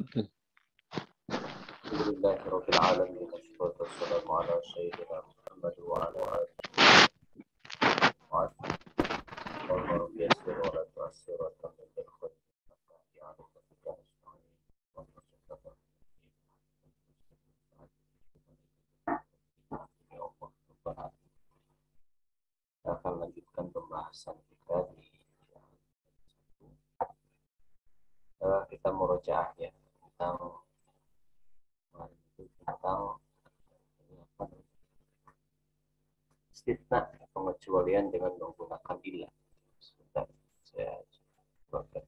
Alhamdulillahirabbil alamin wassalatu wassalamu ala sayyidina Muhammad wa ala alihi wa kita akan lanjutkan pembahasan kita di kita murojaah ya tentang istitsna pengecualian dengan menggunakan ilah. Sebentar, saya buatkan.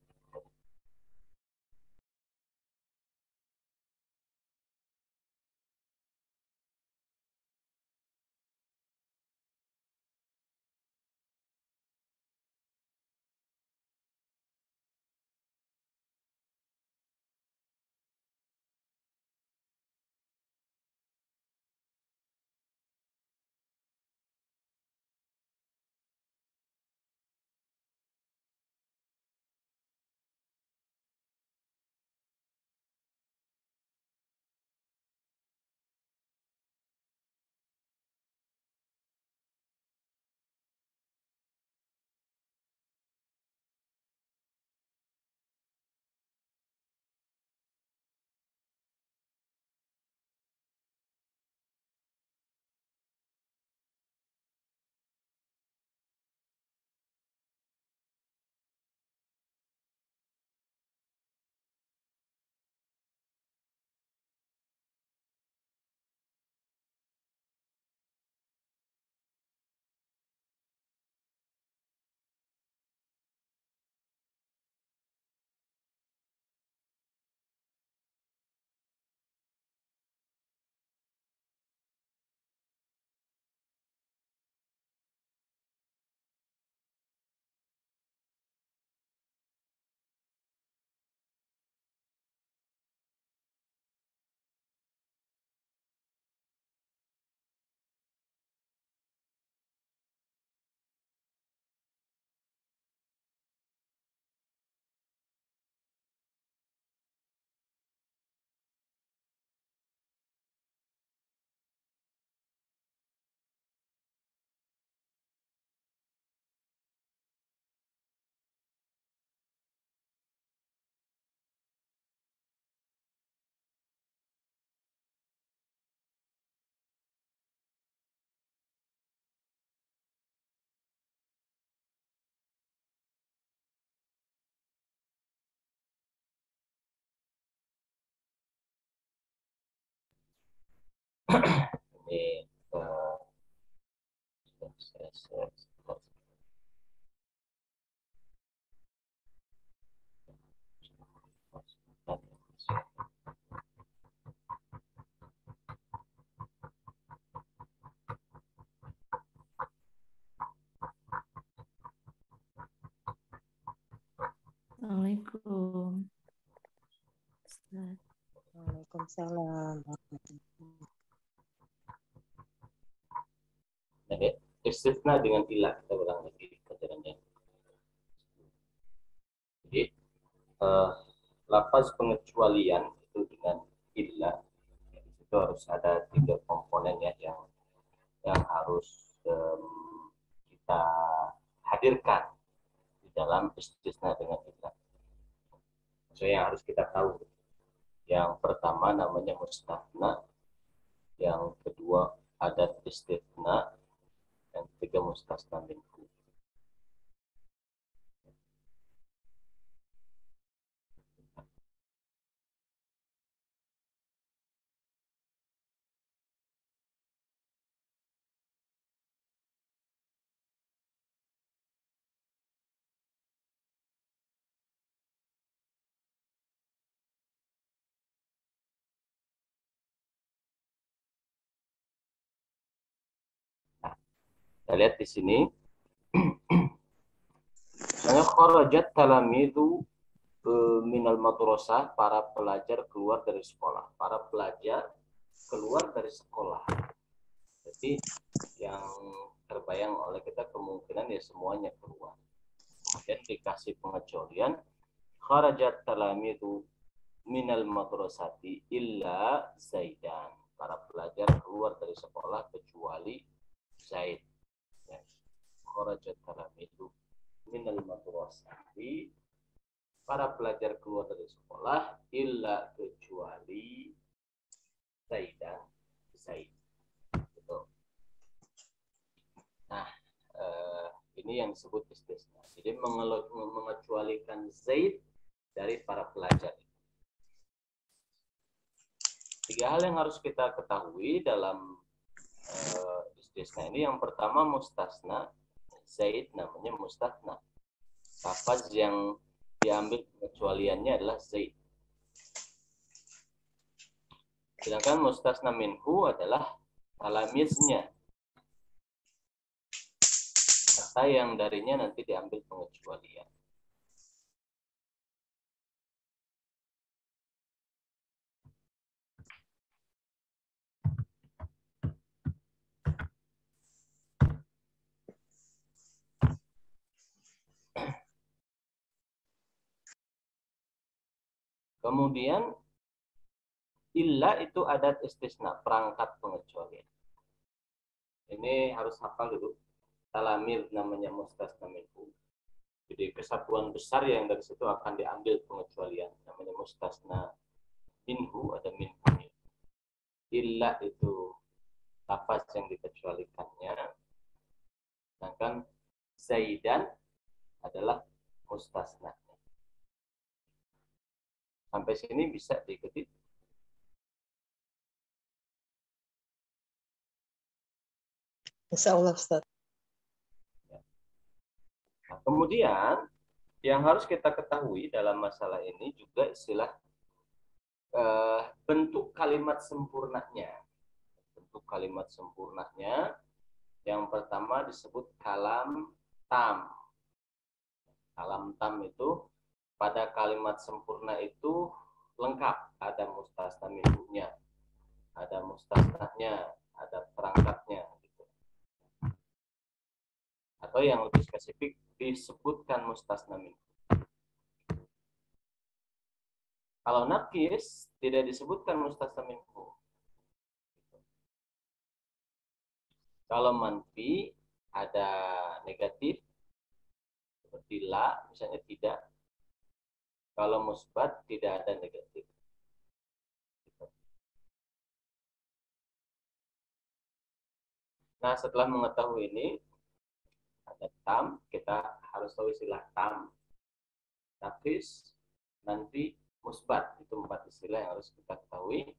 Ini Assalamualaikum. Waalaikumsalam. Nah, istitsna dengan ilah, kita ulang lagi pelajarannya. Jadi lafaz pengecualian itu dengan ilah itu harus ada 3 komponen ya yang harus kita hadirkan di dalam istitsna dengan ilah. Maksudnya yang harus kita tahu. Yang pertama namanya mustafna, yang kedua adat istitsna, yang ketiga mustasna minhu. Kita lihat di sini. Misalnya kharajat talamidu minal madrasah, para pelajar keluar dari sekolah. Para pelajar keluar dari sekolah. Jadi yang terbayang oleh kita kemungkinan ya semuanya keluar. Kemudian dikasih pengecualian kharajat talamidu minal madrasati illa Zaidan. Para pelajar keluar dari sekolah kecuali Zaid. Ya. Kharajat talamidu minal madrasati. Para pelajar keluar dari sekolah illa kecuali Zaidan. Zaid. Gitu. Nah, ini yang disebut istisna. Jadi mengecualikan Zaid dari para pelajar. Tiga hal yang harus kita ketahui dalam istisna ini. Yang pertama mustasna. Zaid namanya mustasna. Lafaz yang diambil pengecualiannya adalah Zaid. Sedangkan mustasna minhu adalah talamiznya. Kata yang darinya nanti diambil pengecualian. Kemudian illa itu adat istisna, perangkat pengecualian. Ini harus hafal dulu. Talamir namanya mustasna minhu. Jadi kesatuan besar yang dari situ akan diambil pengecualian. Namanya mustasna minhu, ada minhu. Illa itu lafaz yang dikecualikannya. Sedangkan Zaidan adalah mustasna. Sampai sini bisa diikuti. Insya Allah, Ustaz. Nah, kemudian yang harus kita ketahui dalam masalah ini juga istilah bentuk kalimat sempurnanya. Bentuk kalimat sempurnanya yang pertama disebut kalam tam. Kalam tam itu pada kalimat sempurna itu lengkap. Ada mustasna minhunya, ada mustasnanya, ada perangkatnya. Gitu. Atau yang lebih spesifik disebutkan mustasna minhu. Kalau nakis tidak disebutkan mustasna minhu. Kalau manfi ada negatif seperti la, misalnya tidak. Kalau musbat tidak ada negatif. Nah, setelah mengetahui ini, ada tam, kita harus tahu istilah tam, nakis, nanti musbat. Itu 4 istilah yang harus kita ketahui.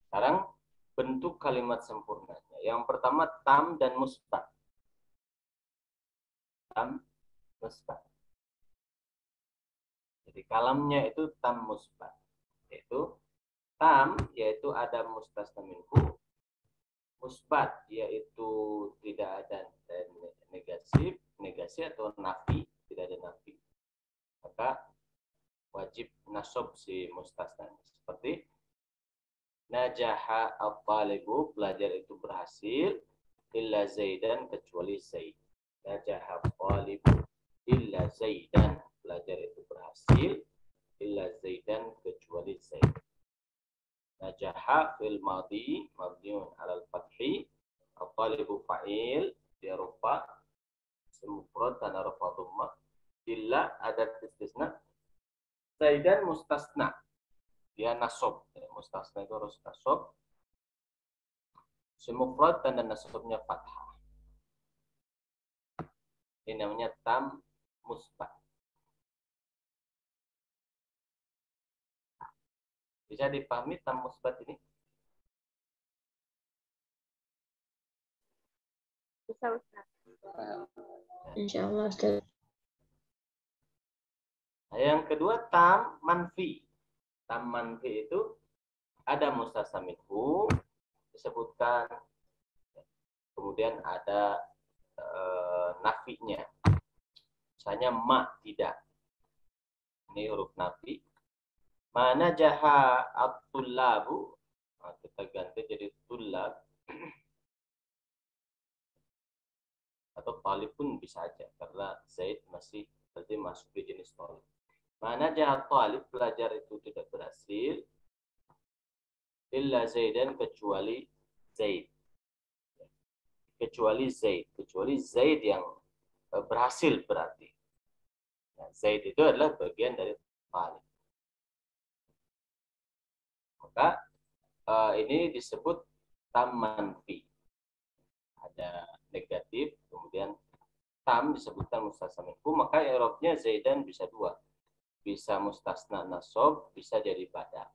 Sekarang bentuk kalimat sempurnanya. Yang pertama tam dan musbat. Tam, musbat. Jadi kalamnya itu tam musbat. Yaitu tam, yaitu ada mustasna minhu. Musbat, yaitu tidak ada negasi atau nafi, tidak ada nafi. Maka wajib nasab si mustasna. Seperti najaha at-talibu, pelajar itu berhasil, illa Zaidan, kecuali Zaid. Najaha at-talibu illa Zaidan, pelajar itu berhasil, illa Zaidan, kecuali Zaid. Najaha fil madhi mabniun 'alal fathi, at-talibu fa'il, dia rufa, mufrad dan rafa dhammah, illa adat istisna, Zaidan mustasna. Dia nasab. Mustasna itu harus nasab. Semufrad dan nasabnya fathah. Ini namanya tam musbat. Bisa dipahami tam musbat ini? Bisa, Ustaz. Insya Allah, Ustaz. Nah, yang kedua tam manfi. Tam manfi itu ada mustasna minhu disebutkan, kemudian ada nafinya. Misalnya ma tidak. Ini huruf nafi. Mana jaha at-tullabu, nah, kita ganti jadi tullab. Atau talib pun bisa aja, karena Zaid masih berarti masuk di jenis talib. Mana jahat talib, pelajar itu tidak berhasil. Illa Zaidan, kecuali Zaid. Kecuali Zaid yang berhasil berarti. Nah, Zaid itu adalah bagian dari talib. Maka ini disebut tam manfi. Ada negatif, kemudian tam disebutkan mustasna minhu, maka i'rabnya Zaidan bisa dua. Bisa mustasna nasab, bisa jadi bada.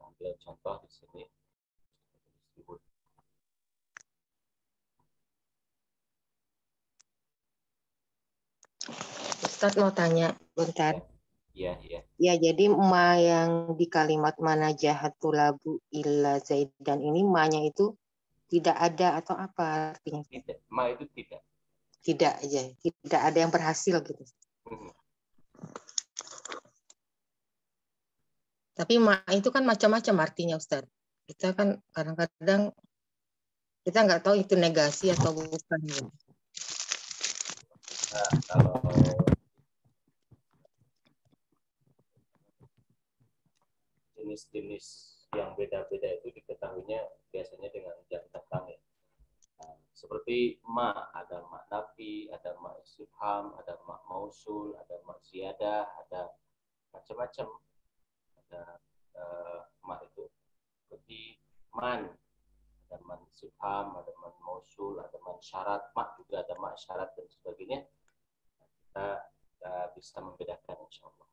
Ambil contoh di sini. Ustadz mau tanya bentar. Iya, iya. Ya, jadi ma yang di kalimat mana jahat tulabu illa Zaidan ini ma-nya itu tidak ada atau apa artinya? Tidak, ma itu tidak. Tidak aja, tidak ada yang berhasil gitu. Tapi ma itu kan macam-macam artinya Ustadz. Kita kan kadang-kadang kita nggak tahu itu negasi atau bukan. Nah, kalau jenis-jenis yang beda-beda itu diketahuinya biasanya dengan jam datang ya. Nah, seperti ma, ada ma nafi, ada ma istifham, ada ma mausul, ada ma ziyadah, ada macam-macam. Ada ma itu seperti man, ada man istifham, ada man mausul, ada man syarat, ma juga ada ma syarat dan sebagainya. Kita bisa membedakan insya Allah.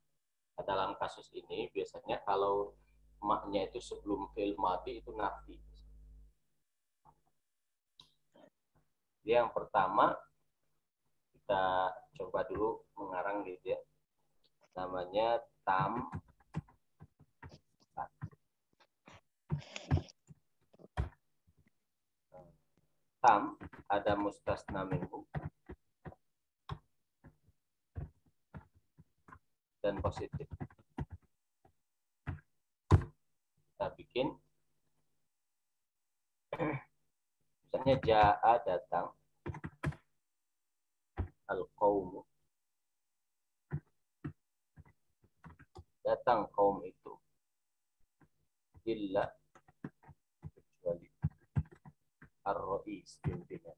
Nah, dalam kasus ini biasanya kalau maknya itu sebelum fi'il madhi itu nafi. Jadi yang pertama kita coba dulu mengarang gitu ya. Namanya tam. Tam ada mustasna minhu dan positif. Kita bikin misalnya ja'a datang, al-qaumu datang kaum itu, illa kecuali ar-ra'is pimpinan,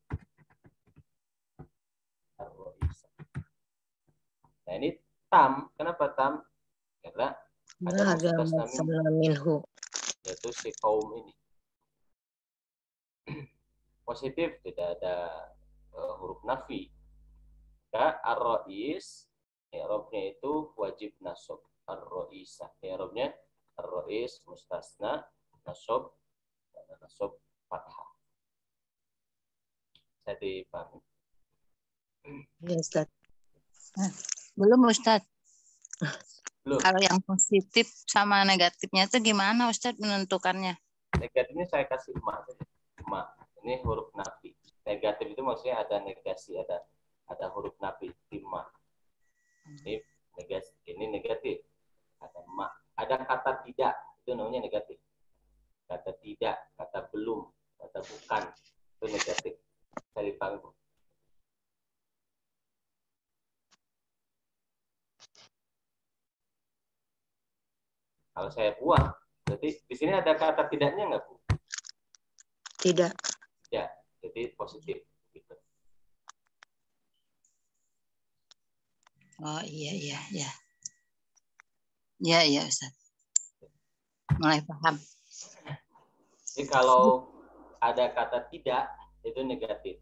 ar-ra'is. Nah ini tam, kenapa tam? Karena ada mustasna minhu, yaitu si kaum ini. Positif, tidak ada huruf nafi. Maka ar-ra'is, i'rabnya itu wajib nasab. Ar-ra'isa, i'rabnya ar-ra'is mustasna nasab, nasab fathah. Saya dipahami? Ya, Ustaz. Belum Ustaz. Belum. Kalau yang positif sama negatifnya itu gimana Ustaz menentukannya? Negatifnya saya kasih ma saja. Ma. Ini huruf nafi. Negatif itu maksudnya ada negasi, ada huruf nafi di ma. Ini negatif, ini negatif. Ada ma. Ada kata tidak, itu namanya negatif. Kata tidak, kata belum, kata bukan, itu negatif. Saya dipahami. Kalau saya buang, jadi di sini ada kata tidaknya nggak Bu? Tidak. Ya, jadi positif. Gitu. Oh iya. Iya Ustaz. Mulai paham. Jadi kalau ada kata tidak, itu negatif.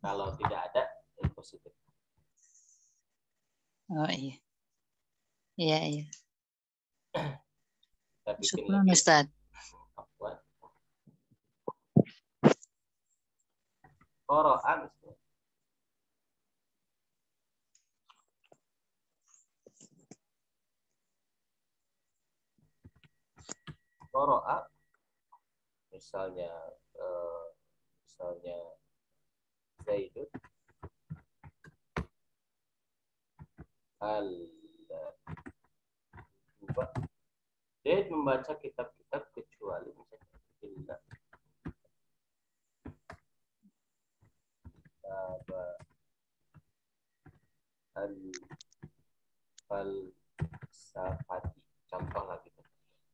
Kalau tidak ada, itu positif. Oh iya. Iya. Kita bikin Syukran lagi. Ustaz. Qura'an. Qura'a misalnya Zaidun Zaid membaca kitab-kitab kecuali misalnya illa falsafati. Contoh lah gitu.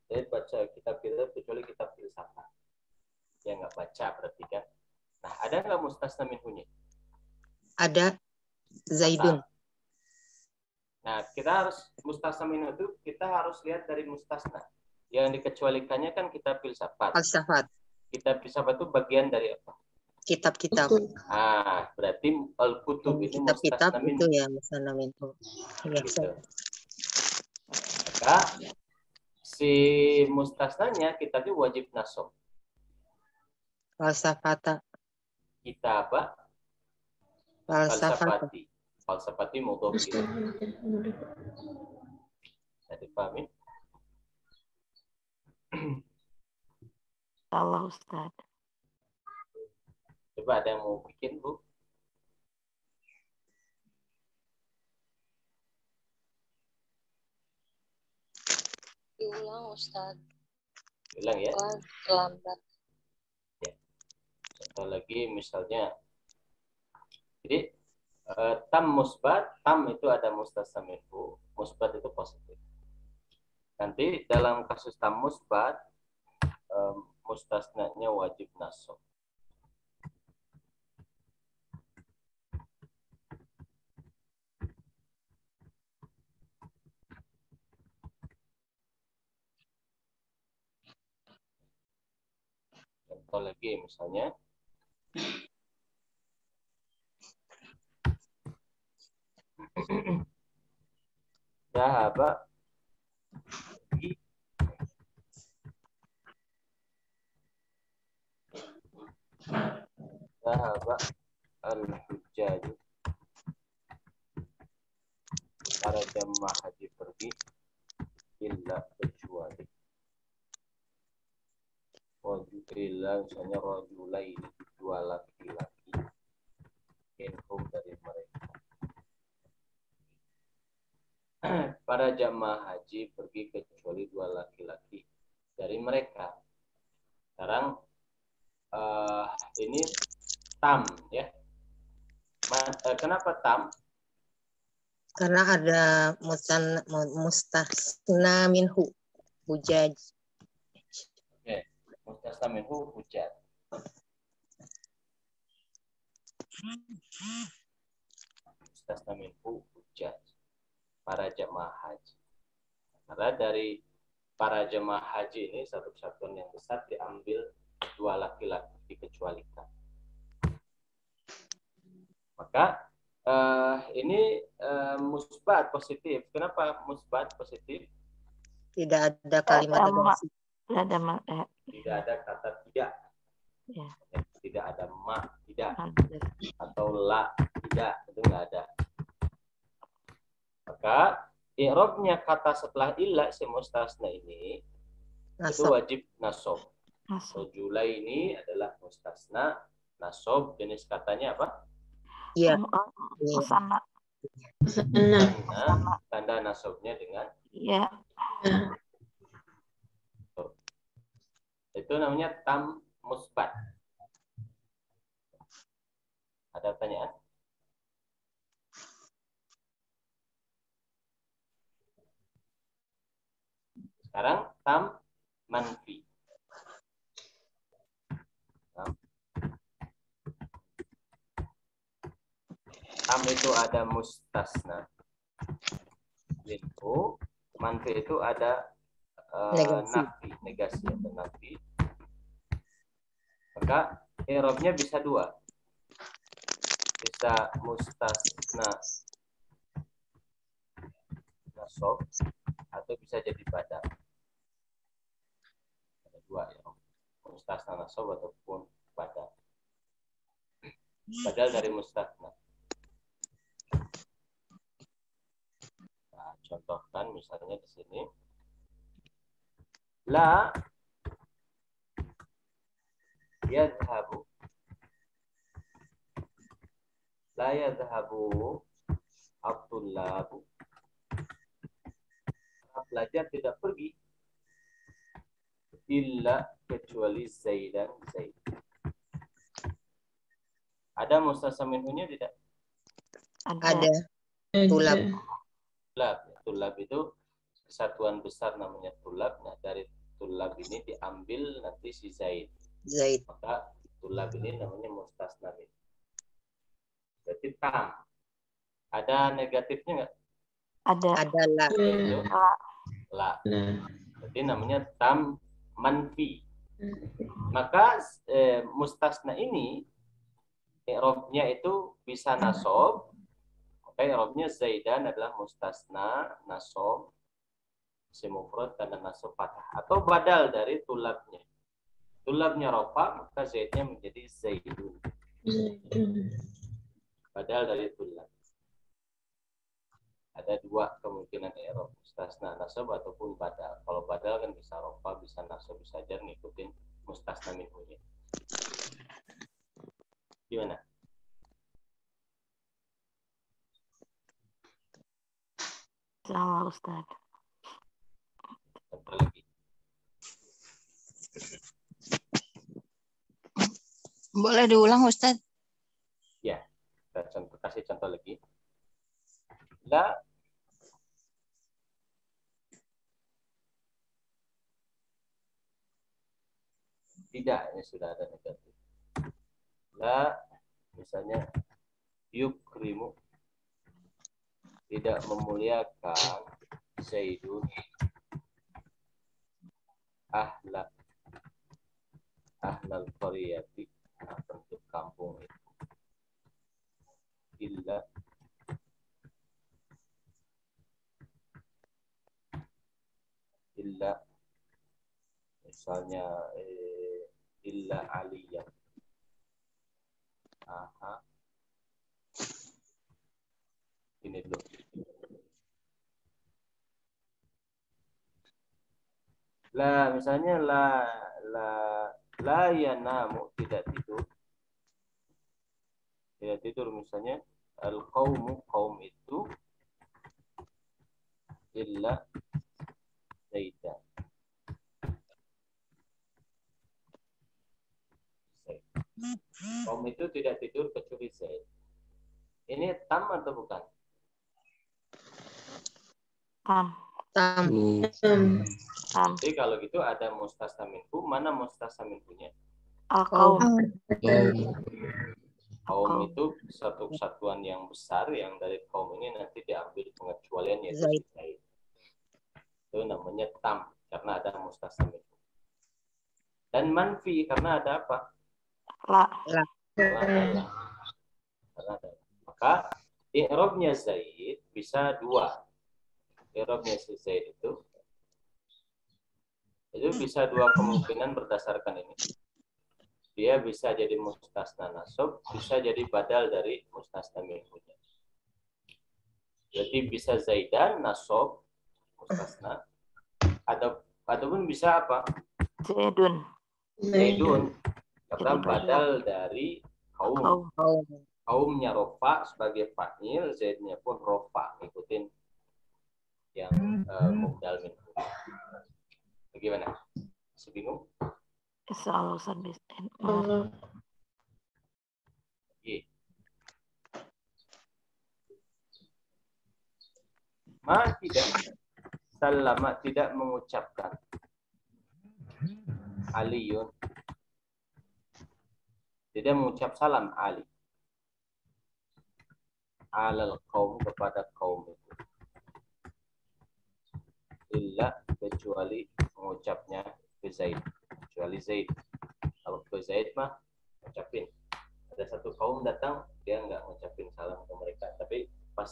Jadi baca kitab kita kecuali kitab filsafat. Ya nggak baca berarti kan. Nah, ada nggak mustasna minhunya? Ada Zaidun. Nah, kita harus mustasna minhu itu kita harus lihat dari mustasna. Yang dikecualikannya kan kitab filsafat. Falsafat. Kitab filsafat itu bagian dari apa? Kitab-kitab. Berarti al-kutub ini Kitab-kitab mustasna itu minhu. ya mustasna minhu. Ya, Gitu. Maka si mustasnanya kitabnya wajib nasab. Falsafata. Kitab Falsafata. Falsafati mudhof ilaih. Bisa dipahami? Allah Ustaz. Coba ada yang mau bikin, Bu? Diulang Ustaz. Bilang ya. Lambat. Ya. Contoh lagi misalnya. Jadi tam musbat, tam itu ada mustasna minhu. Musbat itu positif. Nanti dalam kasus tam musbat mustasnanya wajib nasab. Contoh lagi misalnya Zahaba al-hujjaj. Para jamaah haji pergi illa kecuali wajibilla misalnya rajulaini dua laki-laki minhum dari mereka. Para jamaah haji pergi kecuali dua laki-laki dari mereka. Sekarang ini tam ya. Kenapa tam? Karena ada mustasna minhu. Hujaj. Oke. Mustasna minhu hujjaj. Mustasna minhu hujjaj. Para jemaah haji. Karena dari para jemaah haji ini satu kesatuan yang besar diambil dua laki-laki dikecualikan. Maka ini musbat positif. Kenapa musbat positif? Tidak ada kalimat negasi. Tidak ada kata tidak. Ya. Tidak ada ma, tidak. Atau la, tidak. Itu nggak ada. Maka i'rabnya kata setelah illa si mustasna ini itu wajib nasab. Rajulai ini adalah mustasna, nasab, jenis katanya apa? Iya. Musanna. Tanda nasabnya dengan Iya. itu namanya tam musbat. Ada pertanyaan? Sekarang tam manfi. Tam itu ada mustasna. Minhu, manfi itu ada nafi, negasi atau nafi. Maka i'rabnya bisa dua. Bisa mustasna nasab atau bisa jadi badal. Ada dua ya. Mustasna nasab ataupun badal. Badal dari mustasna. Nah, contohkan misalnya di sini. La yadhabu. La yadhabu at-tullabu. Pelajar tidak pergi illa kecuali Zaidan Zaid. Ada mustasna minhunya tidak? Ada tulab. Tulab. tulab itu kesatuan besar namanya tulab. Nah, dari tulab ini diambil nanti si Zaid. Maka tulab ini namanya mustasna min. Berarti tam. Ada negatifnya nggak? Ada. Adalah. Yaitu La. la. Nah. Berarti namanya tam manfi. Maka mustasna ini i'rabnya itu bisa nasab. Maka i'rabnya Zaidan adalah mustasna nasab semufrad karena nasab fathah atau badal dari tulabnya. Tulabnya rafa, maka Zaidnya menjadi Zaidun. Badal dari tulab. Ada dua kemungkinan i'rab, mustasna nasab ataupun badal. Kalau badal kan bisa rafa, bisa nasab, bisa jar, ngikutin mustasna minhunya. Gimana? Sama Ustaz. Apa lagi? Boleh diulang Ustaz? Ya, kita kasih contoh lagi. La tidak, ini sudah ada negatif. La misalnya yukrimu, tidak memuliakan Zaidun ahlal qaryati, bentuk kampung itu. Illa misalnya illa aliyah. Aha. Ini dulu. La misalnya la yanamu, tidak tidur. Tidak tidur misalnya al-qaumu, kaum itu illa Zaidan. Kaum itu tidak tidur kecuali Zaid. Ini tam atau bukan? Tam. Jadi kalau gitu ada mustasna minhu, mana mustasna minhunya? Al-qaum. Kaum itu satu kesatuan yang besar yang dari kaum ini nanti diambil pengecualian yaitu Zaid. Zaid. Itu namanya tam karena ada mustasna minhu. Dan manfi karena ada apa? La. Karena ada. Maka i'rabnya Zaid bisa dua. I'rabnya si Zaid itu bisa dua kemungkinan berdasarkan ini. Dia bisa jadi mustasna nasab, bisa jadi badal dari mustasna minhu. Jadi bisa Zaidan nasab mustasna, ataupun bisa apa? Zaidun karena badal dari kaum. Kaumnya rofa sebagai fa'il, Zaidnya pun rofa, ngikutin yang mubdal minhu. Bagaimana? Masih bingung? Insyaallah Ustaz. Ma tidak salama, tidak mengucapkan Aliyun, tidak mengucap salam Ali alal kaum, kepada kaum itu, illa kecuali mengucapnya ke Zaid, kecuali Zaid. Kalau ke Zaid mah ngucapin. Ada satu kaum datang, dia nggak ngucapin salam ke mereka, tapi pas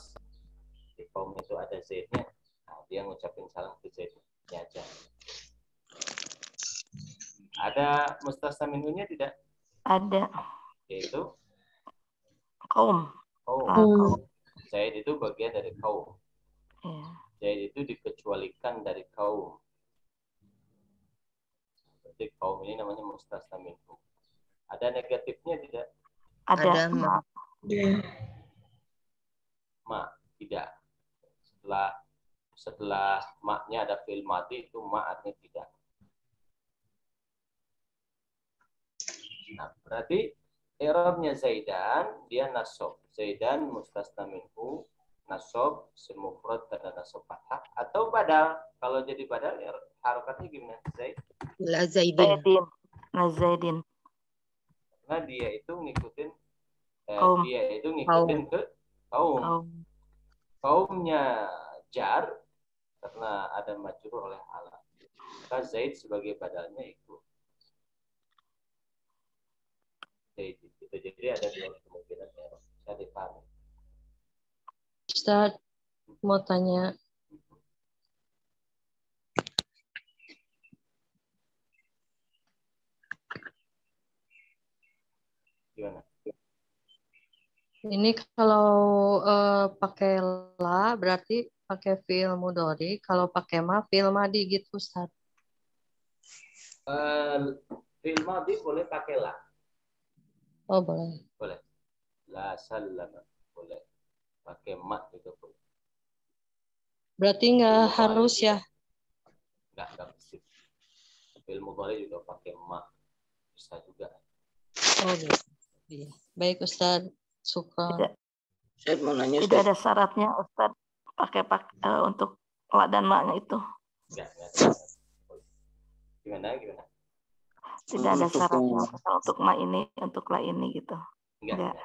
di kaum itu ada Zaidnya, nah, dia ngucapin salam ke Zaidnya aja. Ada mustasna minhunya tidak? Ada. Yaitu Kaum. kaum. Zaid itu bagian dari kaum. Ya. Zaid itu dikecualikan dari kaum. Berarti kaum ini namanya mustasna minhu. Ada negatifnya tidak? Ada. Ma, tidak. Setelah maknya ada fi'il madi, itu ma artinya tidak. Nah, berarti i'rabnya Zaidan dia nasab. Zaidan mustasna minhu, nasab semufrad karena nasab fathah. badal. Kalau jadi badal ya harokatnya gimana? Zaid? Ila Zaidin. Zaidin. Nah, Zaidin. Karena dia itu ngikutin Kaum. dia itu ngikutin ke kaum. Kaum. Kaumnya jar karena ada majrur oleh ala. Maka Zaid sebagai badalnya ikut. Zaid itu. Jadi ada dua kemungkinan ya. Saya dipahami. Ustaz, mau tanya. Gimana? Ini kalau pakai la berarti pakai fi'il mudhari, kalau pakai ma fi'il madi gitu Ustaz. Fi'il madhi boleh pakai la. Oh, boleh. Boleh. La sallama. Boleh. Pakai ma juga boleh. Berarti nggak harus ya. Enggak mesti. Fi'il mudhari juga pakai ma. Bisa juga. Oh, iya. Baik Ustaz. Syukran. Tidak, Saya mau nanya tidak ada syaratnya Ustaz pakai untuk la dan maknya itu. Enggak ada. Gimana? Tidak ada syaratnya untuk ma ini, untuk la ini gitu. Enggak.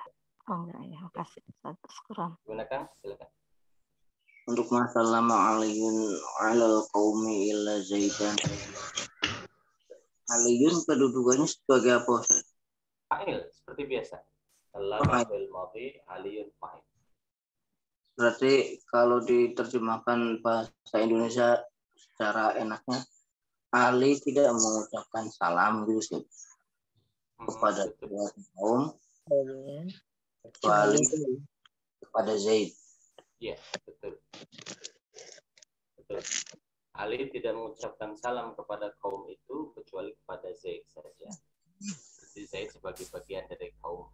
Oh enggak ya. Makasih Ustaz. Syukran. Gimana Kang? Silakan. Untuk masalah ma'aliyun alal qaumi illa zaidan. Aliyun kedudukannya sebagai apa? Fa'il seperti biasa. Sallama fil madhi aliyun fa'il. Berarti kalau diterjemahkan bahasa Indonesia secara enaknya, Ali tidak mengucapkan salam gitu sih kepada kaum kecuali kepada Zaid. Iya, betul. Ali tidak mengucapkan salam kepada kaum itu kecuali kepada Zaid saja. Jadi Zaid sebagai bagian dari kaum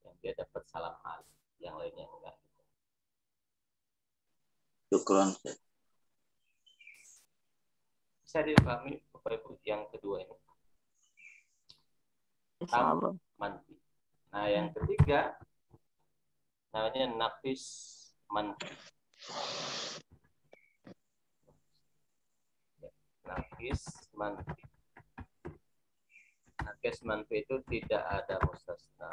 yang dia dapat salam Ali, yang lainnya enggak. Syukran. Bisa dipahami Bapak Ibu yang kedua ini. Insyaallah. Manfi. Nah, yang ketiga namanya nafis manfi. Nafis manfi. Nafis manfi itu tidak ada mustasna.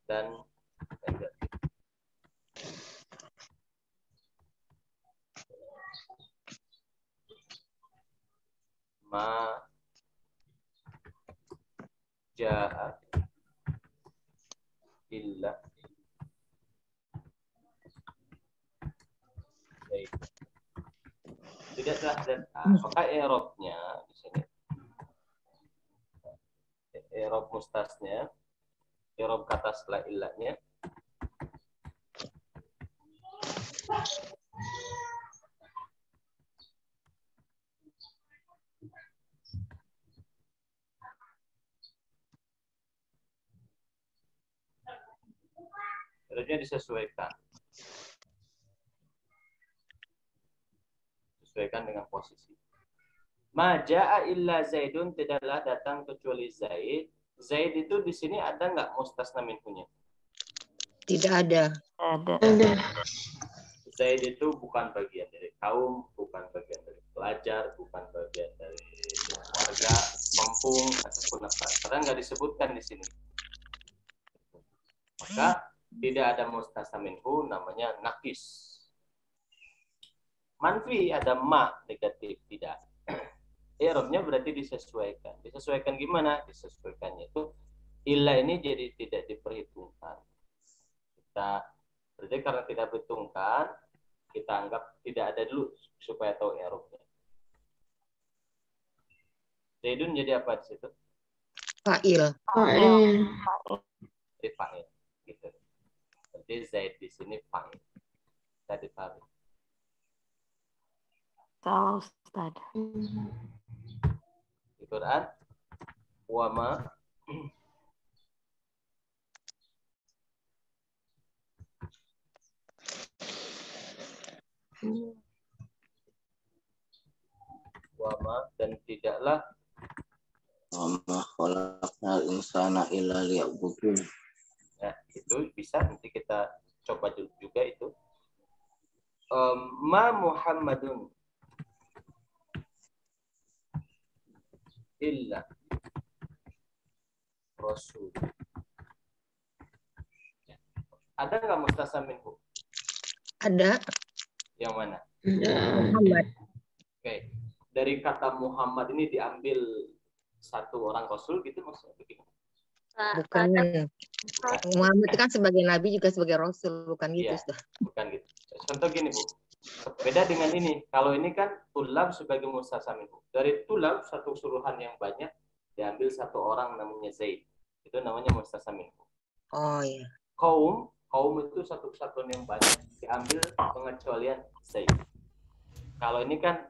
Dan ma ja'a illa Zaid. Tidaklah dan maka i'rabnya di sini. I'rab mustasnya, i'rab kata setelah illahnya harusnya disesuaikan dengan posisi. Ma ja'a illa Zaidun, tidaklah datang kecuali Zaid. Zaid itu di sini ada nggak mustasna minhunya? Tidak ada. Ada. Zaid itu bukan bagian dari kaum, bukan bagian dari pelajar, bukan bagian dari warga, kampung ataupun apa. Karena nggak disebutkan di sini. Maka tidak ada mustasna minhu, namanya nakis. Manfi ada ma negatif, tidak. I'rabnya berarti disesuaikan. Disesuaikan gimana? Disesuaikannya itu illa ini jadi tidak diperhitungkan. Berarti karena tidak diperhitungkan, kita anggap tidak ada dulu supaya tahu i'rabnya. Zaidun jadi apa di situ? Fa'il. Jadi fa'il. Gitu. Berarti Zaid di sini fa'il. Bisa dipahami. Salah Ustaz. Di Quran wa ma dan tidaklah Wa ma khalaqnal insana illa liya'budun. Nah, itu bisa nanti kita coba juga itu. Ma Muhammadun illa Rasul. Ada nggak mustasna minhu? Ada. Yang mana? Muhammad. Oke. Dari kata Muhammad ini diambil satu orang Rasul gitu maksudnya begitu? Bukan. Muhammad itu kan sebagai nabi juga sebagai rasul, bukan gitu, Iya, Ustaz. bukan gitu. Contoh gini, Bu. Beda dengan ini. Kalau ini kan tulab sebagai mustasna minhu. Dari tulab satu suruhan yang banyak diambil satu orang namanya Zaid. Itu namanya mustasna minhu. Oh iya. Kaum itu satu kesatuan yang banyak diambil pengecualian Zaid. Kalau ini kan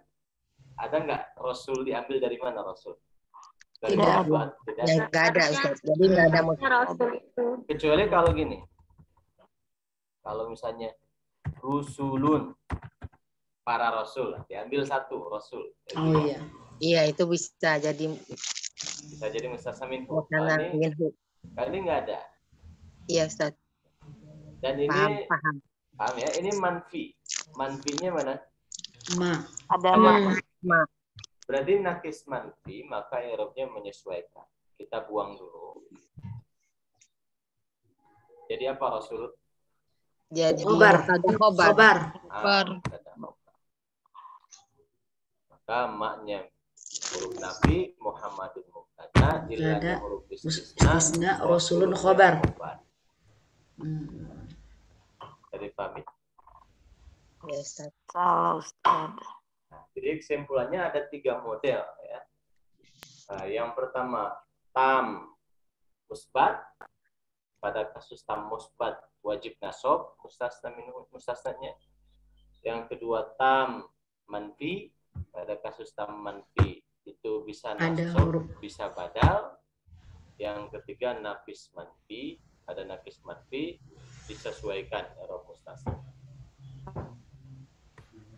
ada nggak Rasul diambil dari mana Rasul? Dari Tidak Tuhan. Tidak Yang ada. nggak ada, Ustaz. Jadi nggak ada Rasul itu. Kecuali kalau gini. Kalau misalnya rusulun, para rasul, diambil satu rasul. Oh iya. Iya, itu bisa jadi Bisa jadi mustasna minhu. mustasna minhu. Kalau ini nggak ada. Iya, Ustaz. Dan ini Paham. paham ya? Ini manfi. Manfinya mana? Ma. Ada Ma. Berarti nakis manfi, maka i'rabnya menyesuaikan. Kita buang dulu. Jadi apa Rasul? Jadi Khobar. mubtada khobar. Khobar. Mubtada khobar. Maka maknya huruf nafi Muhammadun mubtada, ilahnya huruf Istisna Rasulun khobar. Jadi paham. Ya, Ustaz. salah Ustaz. Nah, jadi kesimpulannya ada 3 model ya. Yang pertama tam musbat, pada kasus tam musbat wajib nasab mustasna minhu mustasnanya. Yang kedua tam manfi, pada kasus tam manfi itu bisa nasab bisa badal. Yang ketiga nafis manfi, ada nafis manfi disesuaikan i'rab mustasna.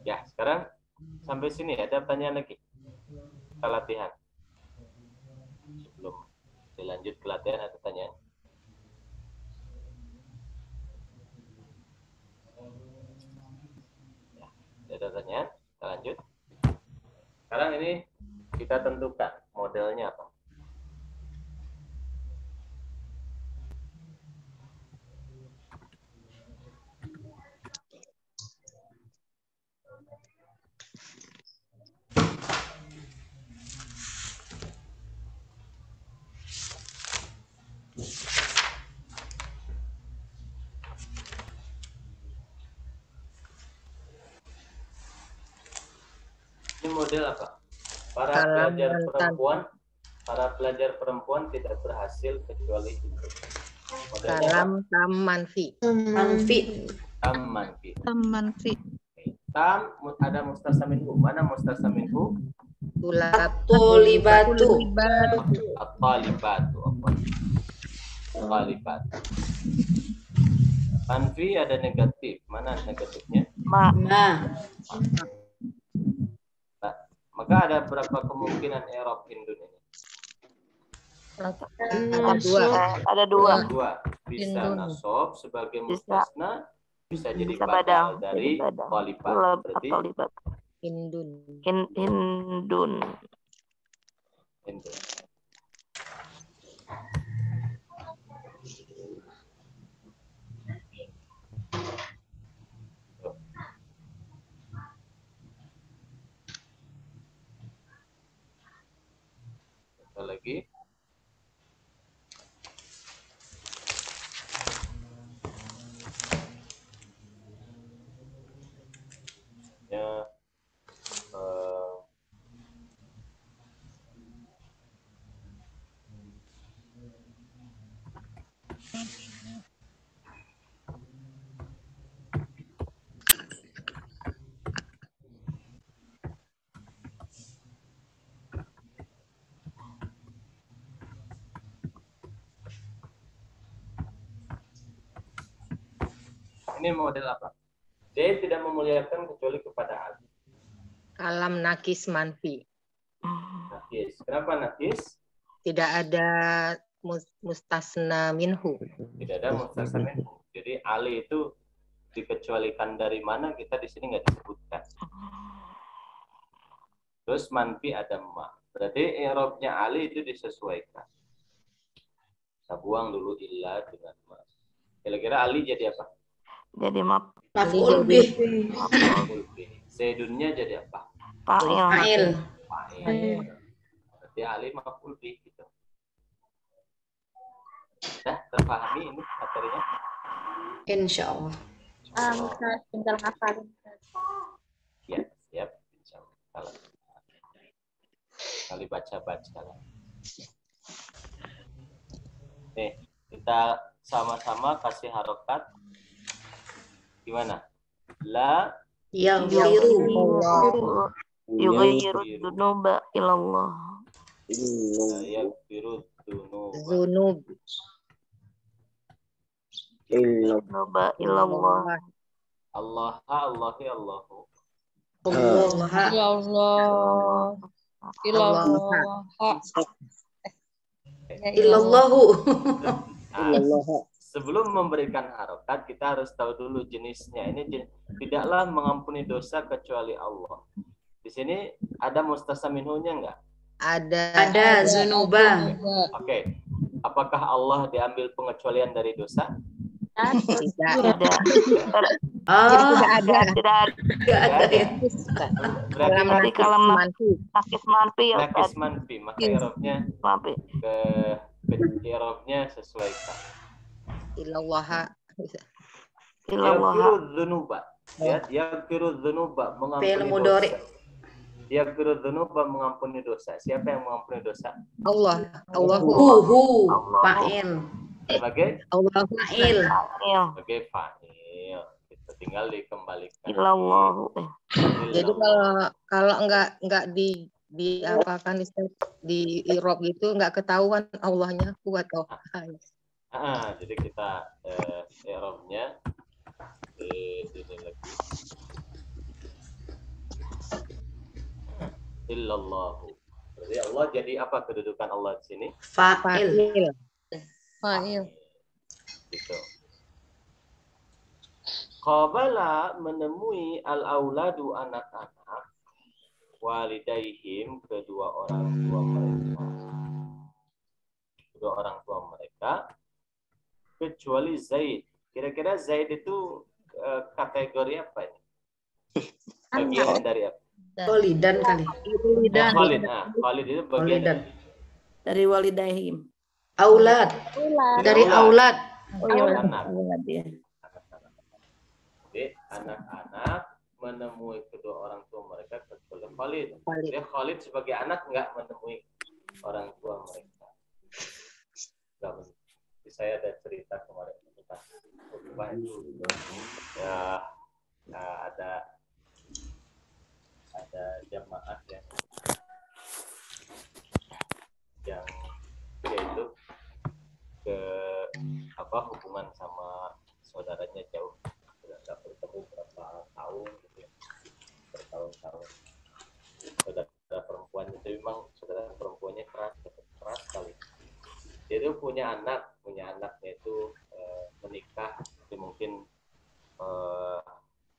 Ya, sekarang sampai sini ada pertanyaan lagi. Kita latihan. Sebelum dilanjut ke latihan ada pertanyaan. Ya, ada pertanyaan. Kita lanjut. Sekarang ini kita tentukan modelnya apa. Ini model apa? Para pelajar perempuan tidak berhasil kecuali itu. Modelnya Kalam apa? tam manfi. Manfi. Tam manfi. Tam manfi. Tam ada mustasna minhu. Mana mustasna minhu? Tulab. Tolibatu. At-talibatu. At-talibatu. Manfi ada negatif. Mana negatifnya? Ma. Maka ada berapa kemungkinan i'rab Hindun ini? Ada dua. Bisa Hindun. nasab sebagai Bisa. mustasna, bisa jadi Bisa badal badal. dari Jadi badal. thalibat. Tulab Berarti atau libat. Hindun. Hindun. Hindun. Lagi ya ini model apa? Dia tidak memuliakan kecuali kepada Ali. Kalam nakis manfi. Nakis. Kenapa nakis? Tidak ada mustasna minhu. Tidak ada mustasna minhu. Jadi ali itu dikecualikan dari mana, kita di sini nggak disebutkan. Terus manfi ada ma. Berarti i'rabnya ali itu disesuaikan. Kita buang dulu illa dengan ma. Kira-kira ali jadi apa? Jadi Maf'ul bih. Maf'ul bih. Zaidunnya jadi apa? Fa'il. Fa'il. Berarti ali maf'ul bih gitu. Dah terpahami ini materinya? Insya Allah. Ustaz, tinggal ngafalin. Ya, siap. Insyaallah. Kali baca-baca lah. Nih, kita sama-sama kasih harokat. Gimana? La Yaghfiru. yughayyiru dzunuba ilallah. yaghfiru dzunub. Zunub. Dzunuba ilallah. Allah, Allahi, Allahu. Allah. Ya Allah. Ilallah. Illallahu. Sebelum memberikan harokat, kita harus tahu dulu jenisnya. Ini tidaklah mengampuni dosa kecuali Allah. Di sini ada mustasna minhunya enggak? Ada zunuba. Oke. Apakah Allah diambil pengecualian dari dosa? Tidak. Tidak Tidak ada ya. Berarti kalau nakis manfi ya nakis Ustaz. manfi, maka i'rabnya Manfi. ke i'rabnya sesuaikan. Ilallah. Ilallah. Yaghfiru dzunuba. Ya, yaghfiru dzunuba, Fi'il mengampuni mudhari. dosa. Yaghfiru dzunuba, mengampuni dosa. Siapa yang mengampuni dosa? Allah. Allahu. Fa'il. Sebagai Allahu. Fa'il. Ya. sebagai fa'il. Kita tinggal dikembalikan. Ilallahu. Jadi kalau enggak diapakan di irob gitu enggak ketahuan Allahnya kuat atau Jadi kita i'rabnya ini lagi. Illallahu. Berarti Allah jadi apa kedudukan Allah di sini? Fa'il. Fa'il. Gitu. Qabala menemui al-auladu anak-anak walidaihim kedua orang tua mereka. Kedua orang tua mereka kecuali Zaid. Kira-kira Zaid itu kategori apa ini? Bagian dari apa? Walidan kali. Khalid. Khalid itu bagian Walidan. Dari walidaihim. Aulad. Dari aulad. anak-anak. Ya. Jadi anak-anak menemui kedua orang tua mereka kecuali Khalid. Jadi Khalid sebagai anak enggak menemui orang tua mereka. Jadi saya ada cerita kemarin tentang ya, ada jamaah yang dia itu ke hubungan sama saudaranya jauh, nggak bertemu berapa tahun gitu ya, bertahun-tahun. Saudara perempuan itu memang saudara perempuannya keras sekali. Dia itu punya anaknya itu menikah, tapi mungkin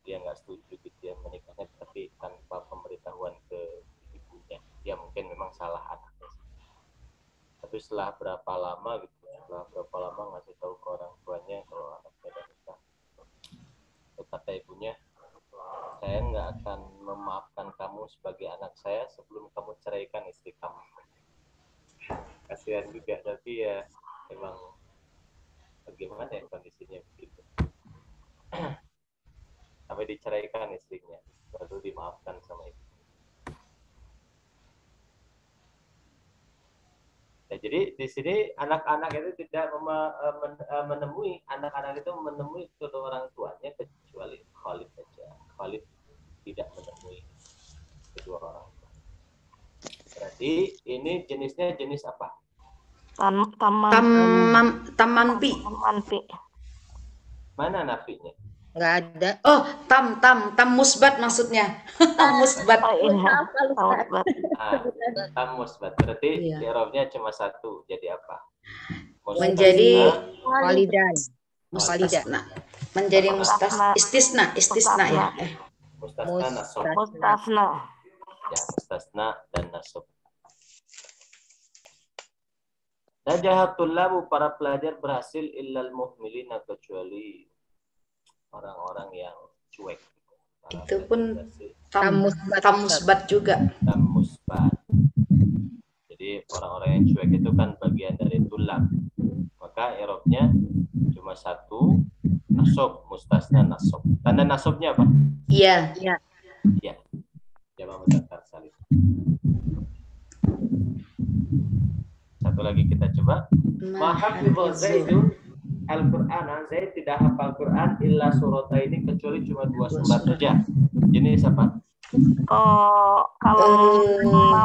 dia nggak setuju gitu ya menikahnya, tapi tanpa pemberitahuan ke ibunya. Dia mungkin memang salah anaknya. Tapi setelah berapa lama ngasih tahu ke orang tuanya kalau anaknya udah nikah. Kata ibunya, saya nggak akan memaafkan kamu sebagai anak saya sebelum kamu ceraikan istri kamu. Kasihan juga, tapi ya memang bagaimana ya kondisinya begitu. Sampai diceraikan istrinya, baru dimaafkan sama ibu. Nah, jadi di sini anak-anak itu tidak menemui kedua orang tuanya kecuali Khalid saja. Khalid tidak menemui kedua orang tua. Berarti ini jenisnya jenis apa? Tamanpi. Mana nafinya? Enggak ada. Oh, tam musbat maksudnya. Musbat. Tam musbat. Berarti Iya. i'rabnya cuma satu. Jadi apa? Menjadi Walidan. mustasna. Menjadi istisna ya. Mustasna nasob. Mustasna. Ya, mustasna dan nasob. Najahatul labu, para pelajar berhasil illal muhmilina, kecuali orang-orang yang cuek. Itu pun tam musbat juga. Tam musbat. Jadi orang-orang yang cuek itu kan bagian dari tulab. Maka i'rabnya cuma satu, nasob, mustasna nasob. Tanda nasobnya apa? Iya. Iya. Jama' mudzakkar salim. Satu lagi kita coba. Mahafidhu Zaidun Al-Qur'an. Zaid tidak hafal Quran illa surataini, kecuali cuma 2 surat saja. Jenis apa? Oh, kalau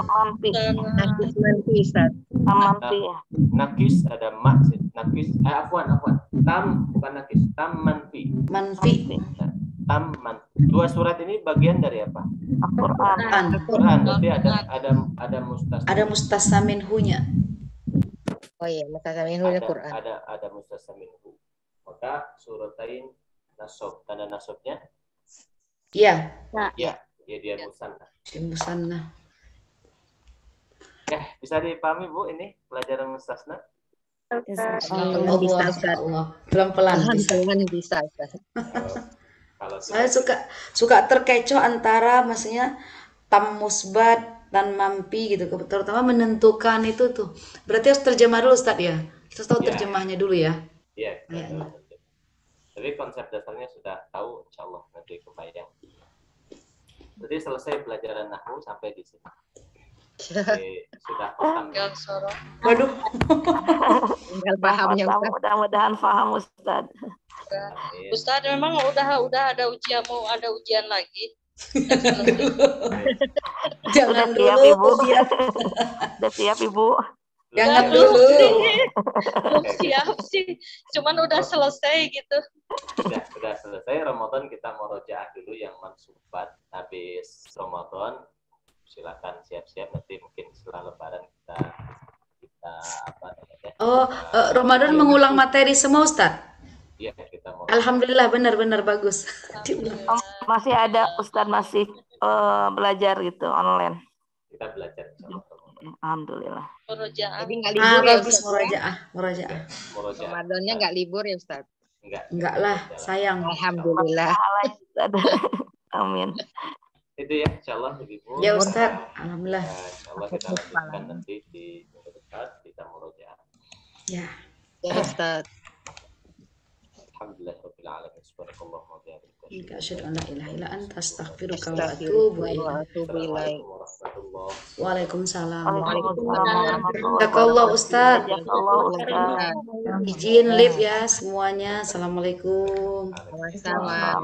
mampi. Nanti Ustaz. Mampi ya. Nakis ada mak. Nakis, afwan. Tam bukan nakis. Tam manfi. Manfi. Tam man. 2 surat ini bagian dari apa? Al-Quran. Quran. Berarti ada mustasna. Ada mustasaminhunya. Oh iya, maka minhu Quran. Ada mustasaminhu. Maka suratain nasob. Tanda nasobnya? Iya. Ya, dia musanna. Musanna. Bisa dipahami Bu ini pelajaran mustasna? Allah. Pelan-pelan bisa Ustaz. Kalau Saya suka terkecoh antara maksudnya tam musbat dan mampi gitu, terutama menentukan itu tuh. Berarti harus terjemah dulu Ustaz ya. Kita tahu terjemahnya dulu ya. Iya. Tapi konsep dasarnya sudah tahu, insyaallah nanti kebayang. Jadi selesai pelajaran nahwu sampai di sini. Jadi, sudah paham. Waduh. Tinggal pahamnya Ustaz. Mudah-mudahan paham Ustaz. Ustaz memang udah ada ujian, mau ada ujian lagi. Jangan Siap, dulu. Ibu. Udah siap Ibu. Jangan dulu. Belum siap sih, cuman udah selesai gitu. Sudah selesai Ramadan, kita murojaah dulu yang mansubat. Habis Ramadan silakan siap-siap, nanti mungkin setelah Lebaran kita apa namanya? Ramadan mengulang materi semua Ustaz. Iya, kita mau. Alhamdulillah, benar-benar bagus. Masih ada Ustaz masih belajar gitu online. Kita belajar insyaallah. Alhamdulillah. Murojaah. Jadi nggak libur ya Bagus Ustaz. murojaah. Murojaah. Ramadannya nggak libur ya Ustaz. Enggak lah, sayang. Alhamdulillah. Amin. Itu ya insyaallah Ibu. Ya Ustaz, alhamdulillah. Insyaallah kita lanjutkan nanti di minggu depan kita murojaah. Ya. Ya Ustaz. Alhamdulillahirabbil alamin. Subhanakallahumma wa bihamdika. Ika asyhadu an la ilaha illa anta astaghfiruka wa atubu ilaik. Assalamualaikum warahmatullahi wabarakatuh. Waalaikumsalam. Waalaikumsalam. Jazakallah Ustaz. Jazakallah Ustaz. Izin live ya semuanya. Assalamualaikum. Sama-sama.